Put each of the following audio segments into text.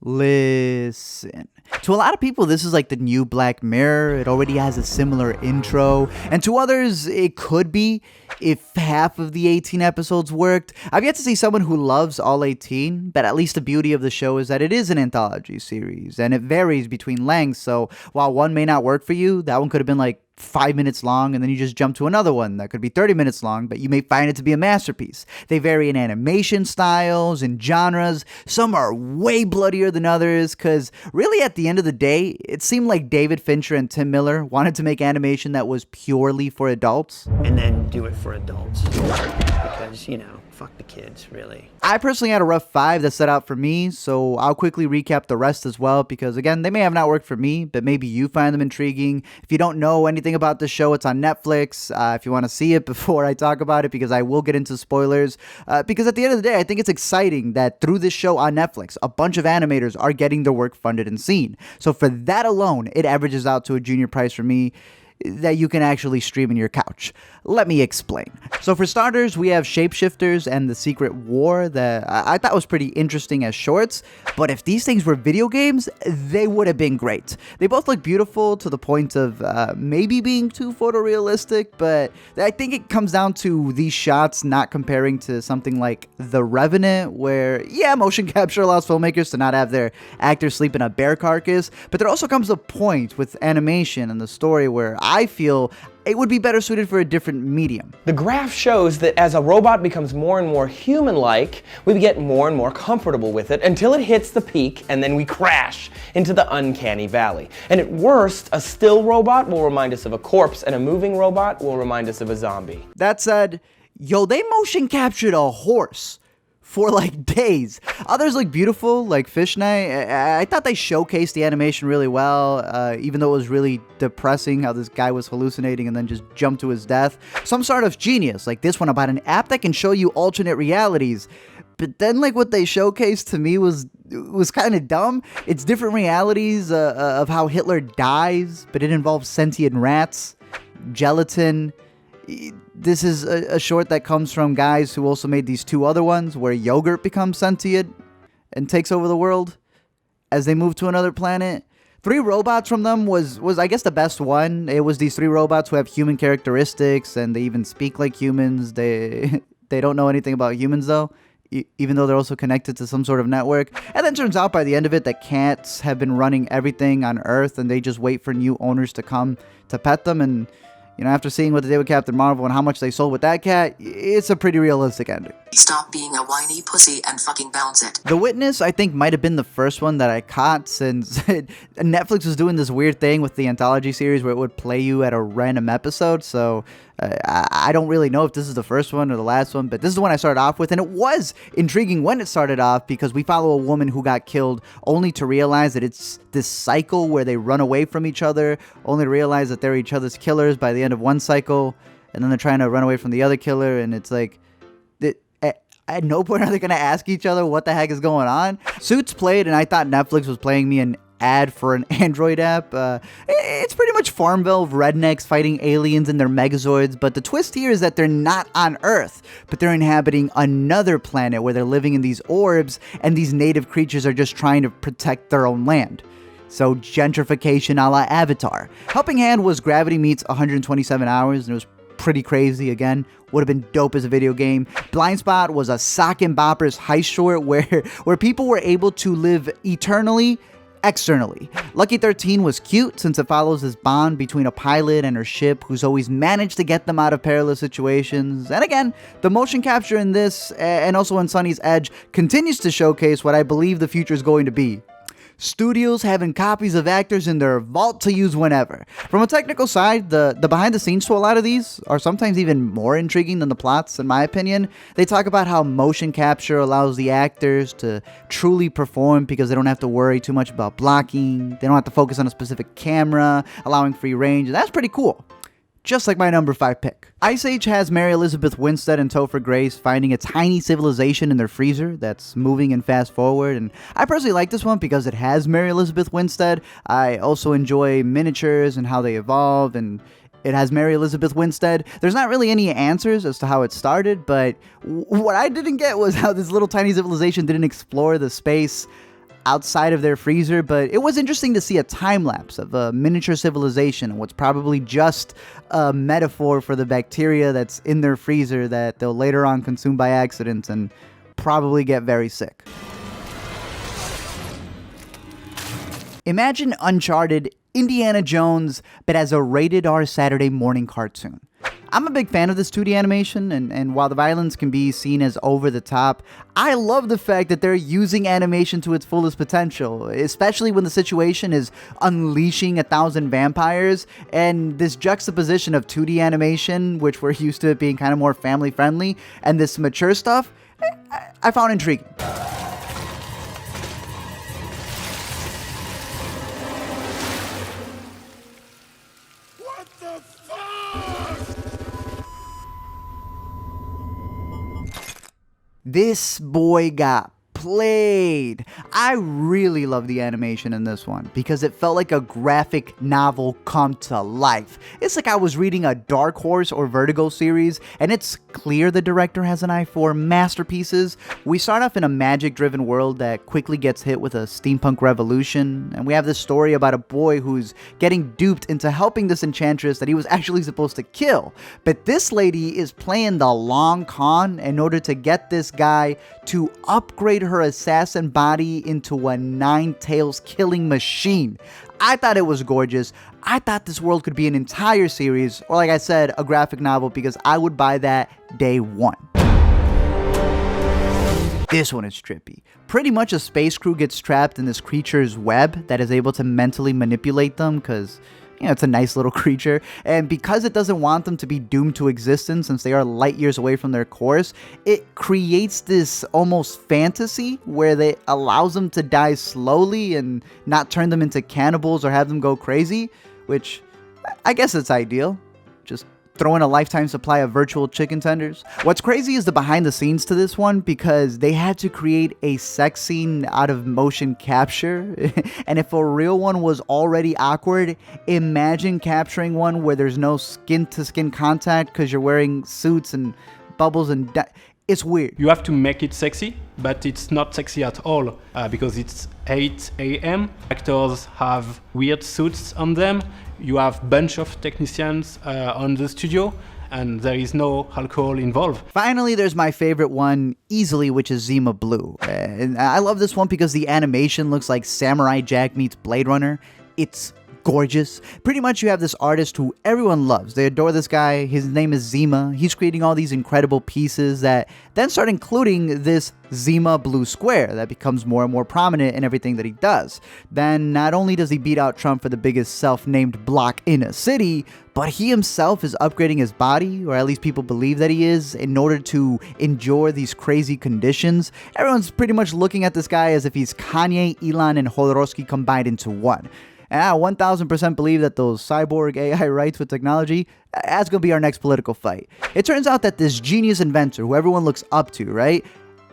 Listen. To a lot of people, this is like the new Black Mirror. It already has a similar intro. And to others, it could be if half of the 18 episodes worked. I've yet to see someone who loves all 18, but at least the beauty of the show is that it is an anthology series, and it varies between lengths. So while one may not work for you, that one could have been like 5 minutes long, and then you just jump to another one that could be 30 minutes long, but you may find it to be a masterpiece. They vary in animation styles and genres. Some are way bloodier than others, because really at the end of the day, it seemed like David Fincher and Tim Miller wanted to make animation that was purely for adults. And then do it for adults. Because, fuck the kids, really. I personally had a rough 5 that set out for me, so I'll quickly recap the rest as well, because again, they may have not worked for me, but maybe you find them intriguing. If you don't know anything about the show, it's on Netflix. If you want to see it before I talk about it, because I will get into spoilers, because at the end of the day, I think it's exciting that through this show on Netflix, a bunch of animators are getting their work funded and seen. So for that alone, it averages out to a junior price for me that you can actually stream in your couch. Let me explain. So for starters, we have Shapeshifters and The Secret War that I thought was pretty interesting as shorts, but if these things were video games, they would have been great. They both look beautiful to the point of maybe being too photorealistic, but I think it comes down to these shots not comparing to something like The Revenant, where, yeah, motion capture allows filmmakers to not have their actors sleep in a bear carcass, but there also comes a point with animation and the story where I feel it would be better suited for a different medium. The graph shows that as a robot becomes more and more human-like, we get more and more comfortable with it until it hits the peak and then we crash into the uncanny valley. And at worst, a still robot will remind us of a corpse and a moving robot will remind us of a zombie. That said, they motion captured a horse for like days. Others look beautiful, like Fish Night. I thought they showcased the animation really well, even though it was really depressing how this guy was hallucinating and then just jumped to his death. Some sort of genius, like this one about an app that can show you alternate realities. But then like what they showcased to me was kind of dumb. It's different realities of how Hitler dies, but it involves sentient rats, gelatin. This is a short that comes from guys who also made these two other ones where yogurt becomes sentient and takes over the world as they move to another planet. 3 robots from them was I guess the best one. It was these 3 robots who have human characteristics and they even speak like humans. They don't know anything about humans though, even though they're also connected to some sort of network. And then turns out by the end of it that cats have been running everything on Earth and they just wait for new owners to come to pet them. And after seeing what they did with Captain Marvel and how much they sold with that cat, it's a pretty realistic ending. Stop being a whiny pussy and fucking bounce it. The Witness, I think, might have been the first one that I caught, since Netflix was doing this weird thing with the anthology series where it would play you at a random episode. So I don't really know if this is the first one or the last one, but this is the one I started off with. And it was intriguing when it started off because we follow a woman who got killed only to realize that it's this cycle where they run away from each other, only to realize that they're each other's killers by the end of one cycle. And then they're trying to run away from the other killer. And it's like, at no point are they going to ask each other what the heck is going on. Suits played, and I thought Netflix was playing me an ad for an Android app. It's pretty much Farmville rednecks fighting aliens in their megazords, but the twist here is that they're not on Earth, but they're inhabiting another planet where they're living in these orbs, and these native creatures are just trying to protect their own land. So gentrification a la Avatar. Helping Hand was Gravity meets 127 hours, and it was pretty crazy. Again, would have been dope as a video game. Blind Spot was a sock and boppers heist short where people were able to live eternally externally. Lucky 13 was cute since it follows this bond between a pilot and her ship who's always managed to get them out of perilous situations. And again, the motion capture in this and also in Sunny's Edge continues to showcase what I believe the future is going to be. Studios having copies of actors in their vault to use whenever. From a technical side, the behind the scenes to a lot of these are sometimes even more intriguing than the plots, in my opinion. They talk about how motion capture allows the actors to truly perform because they don't have to worry too much about blocking. They don't have to focus on a specific camera, allowing free range, and that's pretty cool. Just like my number 5 pick. Ice Age has Mary Elizabeth Winstead and Topher Grace finding a tiny civilization in their freezer that's moving and fast forward, and I personally like this one because it has Mary Elizabeth Winstead. I also enjoy miniatures and how they evolve, and it has Mary Elizabeth Winstead. There's not really any answers as to how it started, but what I didn't get was how this little tiny civilization didn't explore the space outside of their freezer, but it was interesting to see a time-lapse of a miniature civilization and what's probably just a metaphor for the bacteria that's in their freezer that they'll later on consume by accident and probably get very sick. Imagine Uncharted Indiana Jones, but as a rated R Saturday morning cartoon. I'm a big fan of this 2D animation, and while the violence can be seen as over the top, I love the fact that they're using animation to its fullest potential, especially when the situation is unleashing 1,000 vampires, and this juxtaposition of 2D animation, which we're used to it being kind of more family friendly, and this mature stuff, I found intriguing. This boy got played. I really love the animation in this one because it felt like a graphic novel come to life. It's like I was reading a Dark Horse or Vertigo series, and it's clear the director has an eye for masterpieces. We start off in a magic-driven world that quickly gets hit with a steampunk revolution, and we have this story about a boy who's getting duped into helping this enchantress that he was actually supposed to kill. But this lady is playing the long con in order to get this guy to upgrade her assassin body into a 9 tails killing machine. I thought it was gorgeous. I thought this world could be an entire series, or like I said, a graphic novel, because I would buy that day one. This one is trippy. Pretty much a space crew gets trapped in this creature's web that is able to mentally manipulate them because, you know, it's a nice little creature. And because it doesn't want them to be doomed to existence since they are light years away from their course, it creates this almost fantasy where it allows them to die slowly and not turn them into cannibals or have them go crazy, which I guess it's ideal. Just throw in a lifetime supply of virtual chicken tenders. What's crazy is the behind the scenes to this one, because they had to create a sex scene out of motion capture. And if a real one was already awkward, imagine capturing one where there's no skin to skin contact because you're wearing suits and bubbles and it's weird. You have to make it sexy, but it's not sexy at all because it's 8 a.m. Actors have weird suits on them. You have bunch of technicians on the studio, and there is no alcohol involved. Finally, there's my favorite one easily, which is Zima Blue. And I love this one because the animation looks like Samurai Jack meets Blade Runner. It's gorgeous. Pretty much you have this artist who everyone loves. They adore this guy. His name is Zima. He's creating all these incredible pieces that then start including this Zima Blue square that becomes more and more prominent in everything that he does. Then not only does he beat out Trump for the biggest self-named block in a city, but he himself is upgrading his body, or at least people believe that he is, in order to endure these crazy conditions. Everyone's pretty much looking at this guy as if he's Kanye, Elon, and Jodorowsky combined into one. And I 1000% believe that those cyborg AI rights with technology, that's going to be our next political fight. It turns out that this genius inventor, who everyone looks up to, right,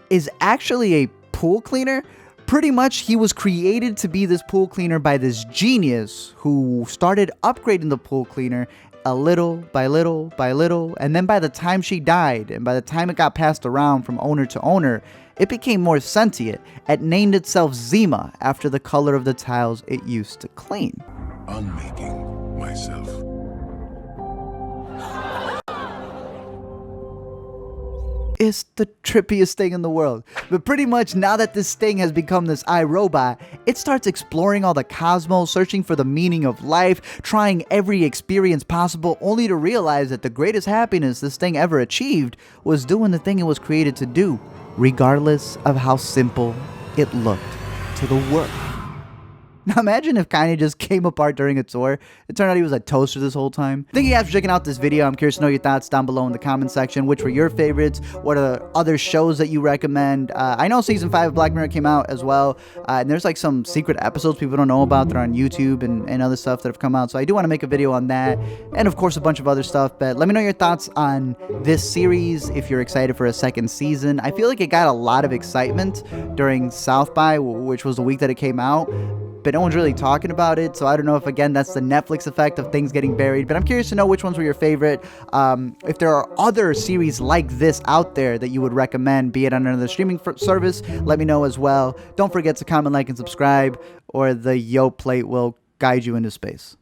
is actually a pool cleaner. Pretty much he was created to be this pool cleaner by this genius who started upgrading the pool cleaner a little by little by little, and then by the time she died and by the time it got passed around from owner to owner, it became more sentient and named itself Zima after the color of the tiles it used to clean. Unmaking myself. It's the trippiest thing in the world. But pretty much now that this thing has become this iRobot, it starts exploring all the cosmos, searching for the meaning of life, trying every experience possible, only to realize that the greatest happiness this thing ever achieved was doing the thing it was created to do, regardless of how simple it looked to the world. Now imagine if Kanye just came apart during a tour. It turned out he was a toaster this whole time. Thank you guys for checking out this video. I'm curious to know your thoughts down below in the comment section. Which were your favorites? What are the other shows that you recommend? I know season 5 of Black Mirror came out as well. And there's like some secret episodes people don't know about that are on YouTube and other stuff that have come out. So I do want to make a video on that. And of course a bunch of other stuff. But let me know your thoughts on this series if you're excited for a second season. I feel like it got a lot of excitement during South by, which was the week that it came out. but no one's really talking about it. So I don't know if, again, that's the Netflix effect of things getting buried. But I'm curious to know which ones were your favorite. If there are other series like this out there that you would recommend, be it on another streaming service, let me know as well. Don't forget to comment, like, and subscribe, or the Yo plate will guide you into space.